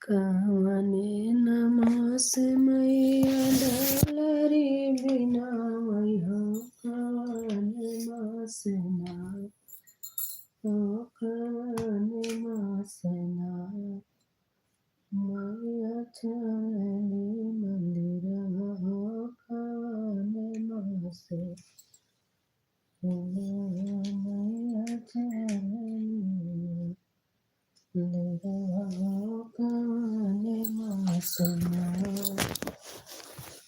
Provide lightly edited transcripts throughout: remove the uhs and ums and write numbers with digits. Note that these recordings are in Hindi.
कवने नमस मैया डलरी बिना हो कवने मसना हो कवने मसना मैया चली मंदिर हो कवने मसे मैया चली कवने मसना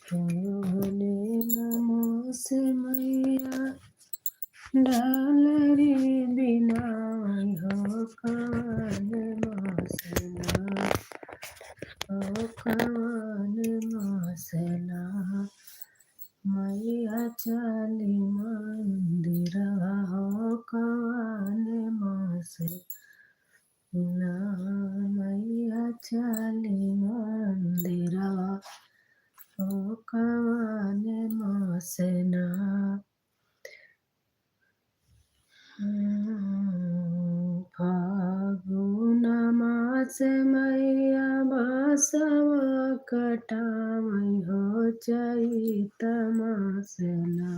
कवने नमस मैया डालरी बिना हो कवने मसना हो कवने मसना मैया चली मंदिर हो कवने मसना मैया चली मंदिर हो कवने मसना फागुन मास मैया बसवा कटावै हो चैत मासना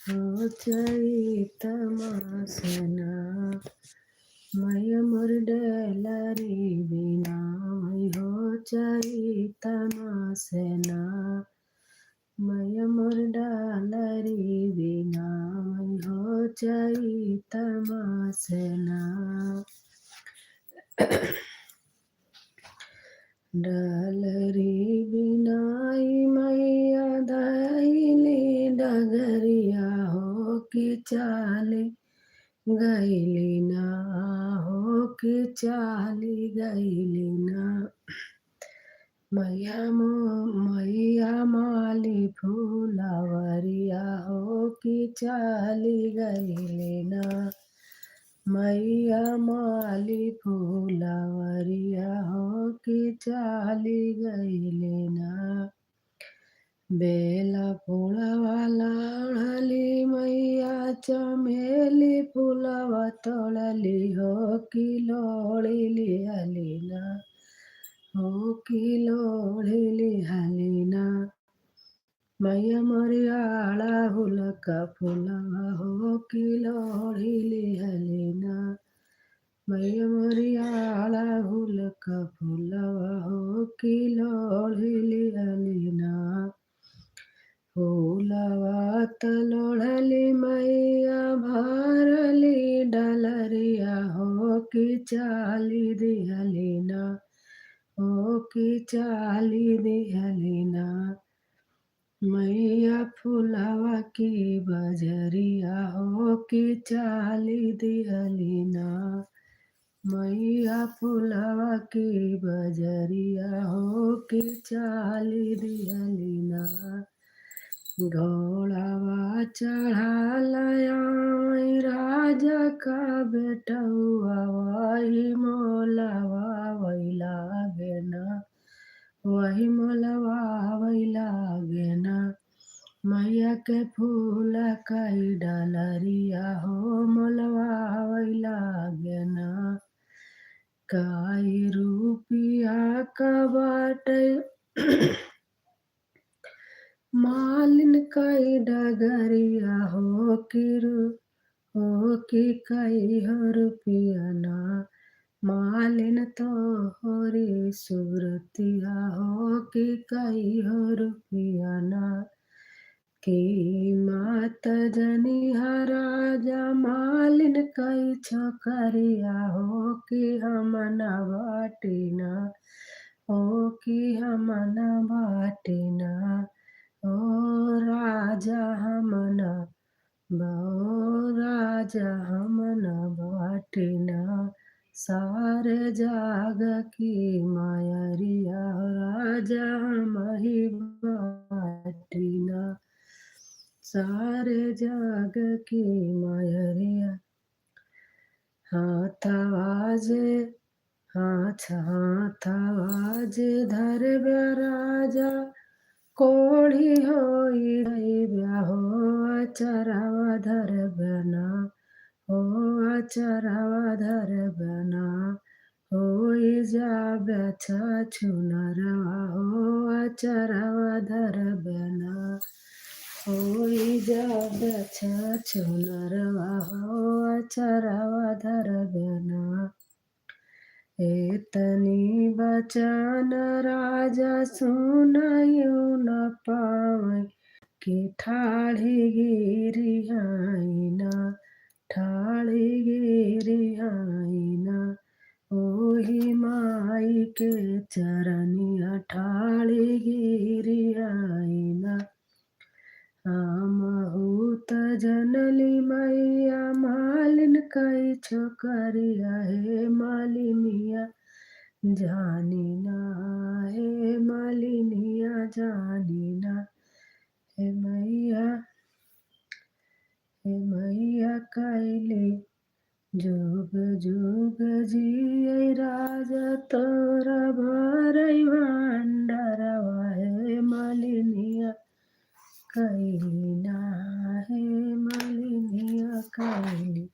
हो चैत मासना मैया मोर डलरी बिना हो चैत मासना मैया मोर डलरी बिना हो चैत मासना डलरी बिनाई मैया धैली डगरिया हो कि चाली गैली ना हो कि चाली गैली ना मैया माली फूलवरिया हो कि चाली गैली ना मैया माली फूलवरिया हो कि चाली गैली ना बेला फूलवा लाड़ली मैया चमेली फूलवा तोड़ली हो कि लोड़ली हलीना हो कि लोड़ली हलीना मैया मरियाला हुलका फूलवा हो कि लोड़ली हलीना मैया मरियाला हुलका फूलवा हो कि लोड़ली हलीना फूलवा तलोड़ली मैया भरली डलरिया हो कि चाली दिहलीना हो कि चाली दिहलीना मैया फूलवा की बजरिया हो कि चाली दिहलीना मैया फूलवा की बजरिया हो कि चाली दिहलीना घोड़ावा चढ़ालया राजा का बेटुआ वही मोलवा वैला गेना वही मोलवा वैला गेना मैया के फूल कई डलरिया हो मोलवा वैला गेना काई रूपिया का बाटे मालिन कई डगरिया हो कि कई हो रुपियाना मालिन तो होरी सूरतिया हो कि कई हो रुपियाना की मात जनी राजा मालिन कई छोकरिया हो कि हमना बाटिना हो कि हमना बाटिना ओ राजा हमना बाटिना सारे जाग की मायरिया राजा हम ही बाटिना सारे जाग की मायरिया हाथावाजे हाथावाजे धरबे राजा कोढ़ी होई ब्याहो अचरवा धरबना हो अचरवा धरबना होई जाब छछुनरवा हो अचरवा धरबना होई जाब छछुनरवा हो अचरवा धरबना एतनी बचन राजा सुनायो न पावै कि ठाढ़ी गिरिहाइना ठाढ़ी गिरिहाइना ओहि माई के चरनिया ठाढ़ी गिरिहाइना हमहु त जनली मैया मालिन कई छोकरिया हे मालिनिया जानिना हे मालिनिया जानिना हे मैया कैली जुग जुग जियै राजा तोरा भरै भण्डरवा हे मालिनिया कैलिना हे मालिनिया कैली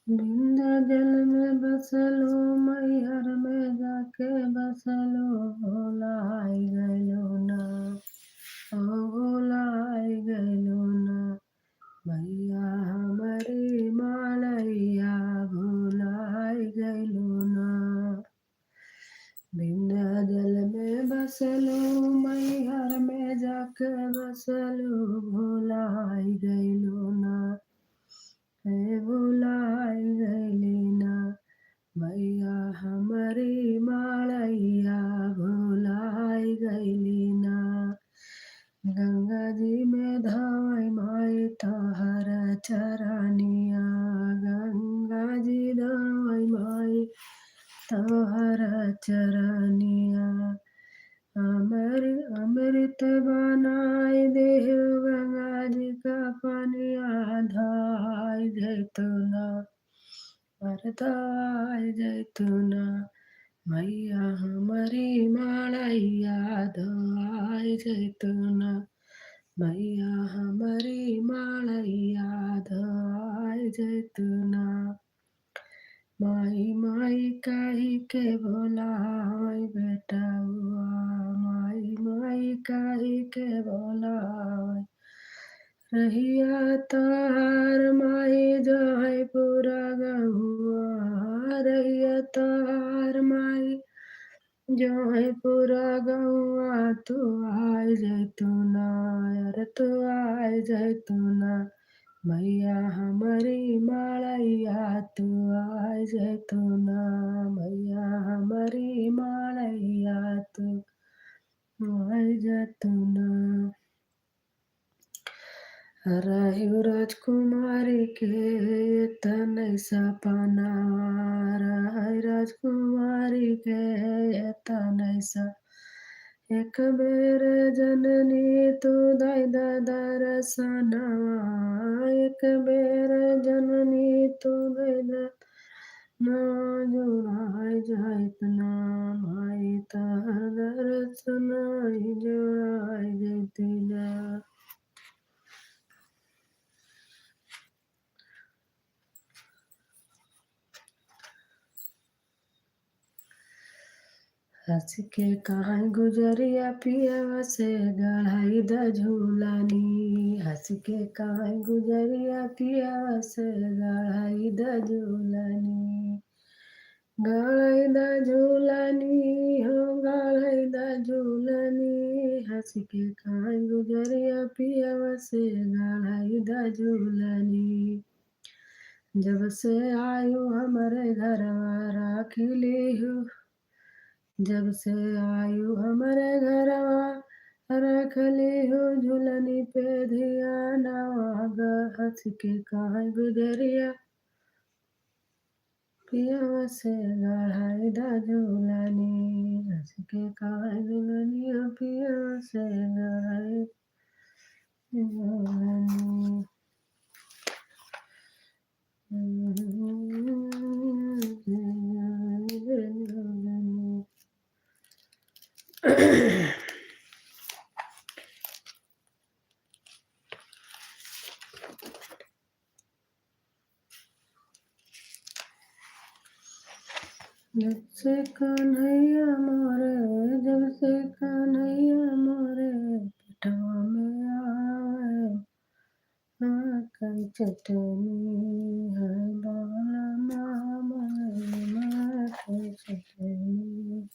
विंध्याचल में बसलो मैहर में जाके बसलो भोलाई गलो ना ओ भोलाई गलो ना मैया हमारी मालैया भोलाई गलो ना विंध्याचल में बसलो मैहर में जाके बसलो भोलाई गलो ना हे भुलाई गैली ना मैया हमारी मालैया भुलाई गैली ना गंगा जी में धावै माई तोहर चरनिया गंगा जी धावै माई तोहर चरनिया अमृत बनाई देहु गंगा जी का पनिया धाई जैतुना धाई जैतुना मैया हमारी मालैया धाई जैतुना मैया हमारी मालैया धाई जैतुना माई माई कही के बोलावै बेटउआ माई माई कही के बोलावै रहिया तोहार माई जो है पूरा गहुआ रहिया तोहार माई जो है पूरा गहुआ तू आय जैतुना यार तू आय जैतुना मैया हमारी मालैया तू आय जैतुना मैया हमारी मालैया तू आय जैतुना रहु राजकुमारी के तनै सपना रहु राजकुमारी के तनै सा एक बेर जननी तू दई दर्शनवा एक बेर जननी तू दई ना जुड़ाई जैतना माई तहर दर्शन जुड़ाई जैतिना हंस के कहाँ गुजरिया पिया से गढ़ाई द झूलानी हंस के कहाँ गुजरिया पिया से गढ़ाई द झूलानी गढ़ाई द झूलानी हो गढ़ाई द झूलानी हंस के कहाँ गुजरिया पिया से गढ़ाई द झूलानी जब से आयु हमारे घरवा राखिली हूँ जब से आयु हमारे घरवा रखली हो झूलनी पे धियानवा हंस के कहाँ गुजरिया पिया से गढ़ाई द झूलनी हंस के कहाँ झूलनी पिया से गढ़ाई झूलनी जब से कन्हैया मोरे, जब से कन्हैया मोरे पेटवा में आवे, कई चटनी है बाला मामा कई चटनी।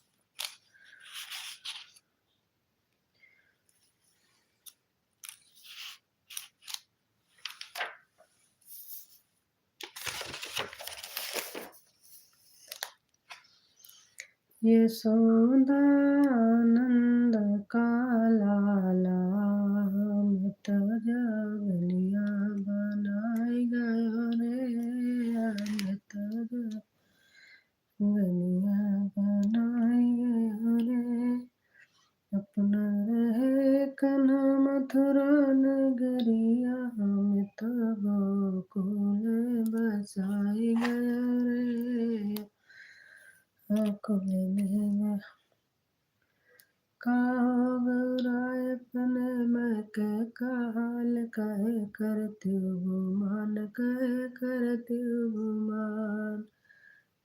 यशोदानंद का लाला अमित जगलिया बनाई गयो रे, अमित जगलिया बनाई गयो रे। अपना रहे कन्हा मथुरा नगरिया, अमित गोकुल बसाई गयो रे, गोकुल में काहो गौराय अपने मैं के काल कहे करती गुमान, कहे करती गुमान।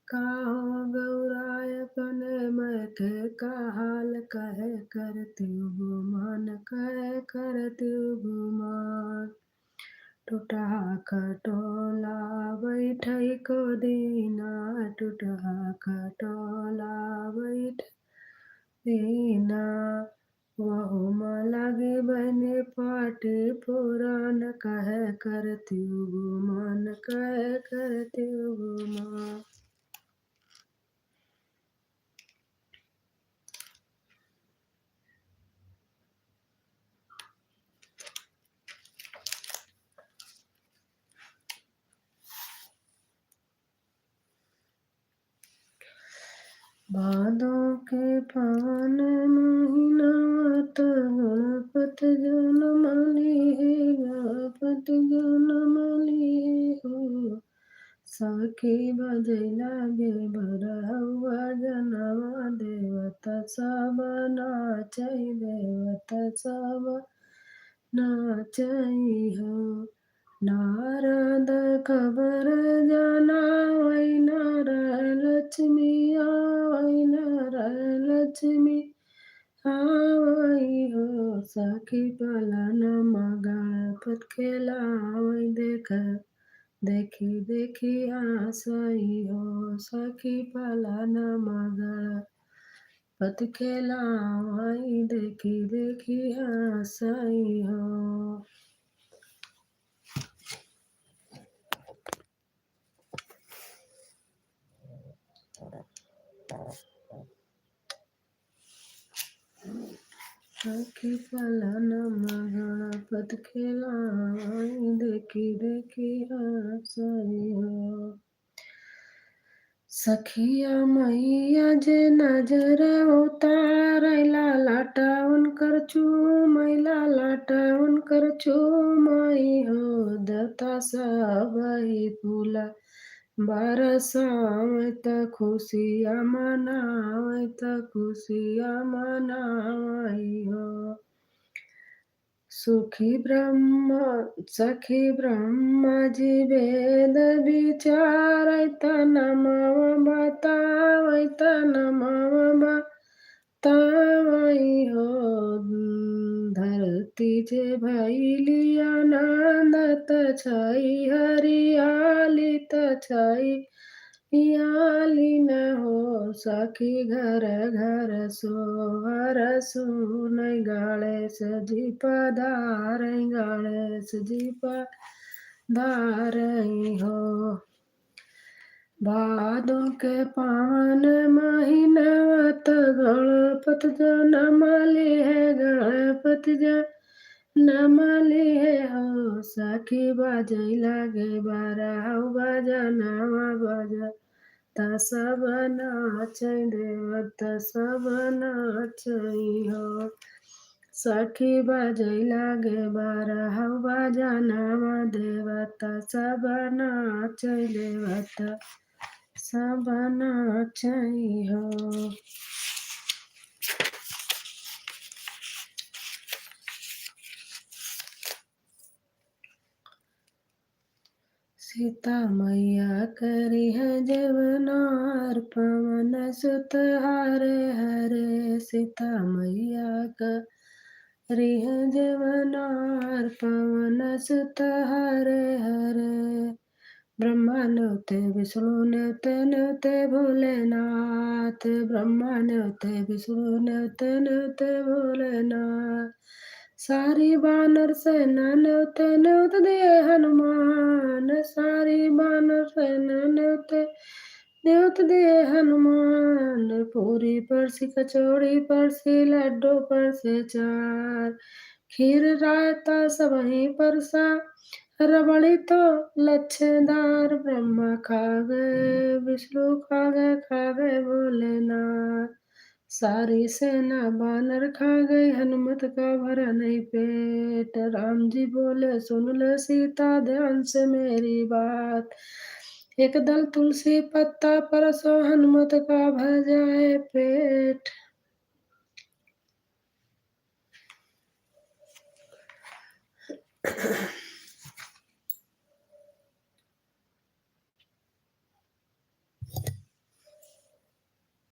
काहो गौराय अपने मैं के काल कहे करती गुमान, कहे करती गुमान। टूटा खटोला बैठई को दीना, टूटा खटोला बैठ दीना। वहुमा लागे बने पाटी पुराण, कहे करती गुमान, कहे करती गुमान। भादों के पावन महीना त गणपत जन्म लिए, गणपत जन्म लिए हो। सखी बजै लागे बरहुआ जनवा, देवता सब नाचै, देवता सब नाचै हो। नारद खबर जनावै, नाराय लक्ष्मी आवै, नाराय लक्ष्मी आवै हो। सखी पलन गणपत खेलावै, देखी देखी हंसै हो। सखी पलन गणपत खेलावै, देखी देखी हंसै हो। सखी पलन गणपत खेलावै, देखी देखी हंसै हो। सखिया मैया जे नजर उतारै, लाटा उनकर चूमै, लाटा उनकर चूमै हो। देवता सबहि फूला बरसावै, त खुशिया मनावै, त खुशिया मनावै हो। सखी ब्रह्मा जी वेद विचारै, त नमः बतावै, त नमः बतावै हो। धरती जे भैली आनंद, छै हरियाली, छै हियाली न हो। सखी घर घर सोहर सुनै, गणेश जी पधारै, गणेश जी पधारै हो। भादो के पावन महीनवा त गणपत जनम लिए, गणपत जनम लिए हो। सखी बाजै लागे बरहुआ जनवा, बजता सब नाचै, देवता सब नाचै हो। सखी बाजै लागे बरहुआ जनवा, देवता सब नाचै, देवता सब नाचै हो। सीता मैया करी है जवनार पवन सुत हरे हरे। सीता मैया करी है जवनार पवन सुत हरे हरे। ब्रह्मा न्योते विष्णु न्योते न्योते भोलेनाथ। ब्रह्मा न्योते विष्णु न्योते न्योते भोलेनाथ। सारी बानर सेना न्योते न्योत दिए हनुमान। सारी बानर सेना न्योते न्योत दिए हनुमान। पूरी परसी कचौड़ी परसी लड्डू परसे चार। खीर रायता सब वहीं परसा रबड़ी तो लच्छेदार। ब्रह्मा खा गए विष्णु खा गए भोलेनाथ। सारी सेना बानर खा गई हनुमत का भरा नहीं पेट। राम जी बोले सुन ले सीता ध्यान से मेरी बात। एक दल तुलसी पत्ता परसो हनुमत का भर जाए पेट।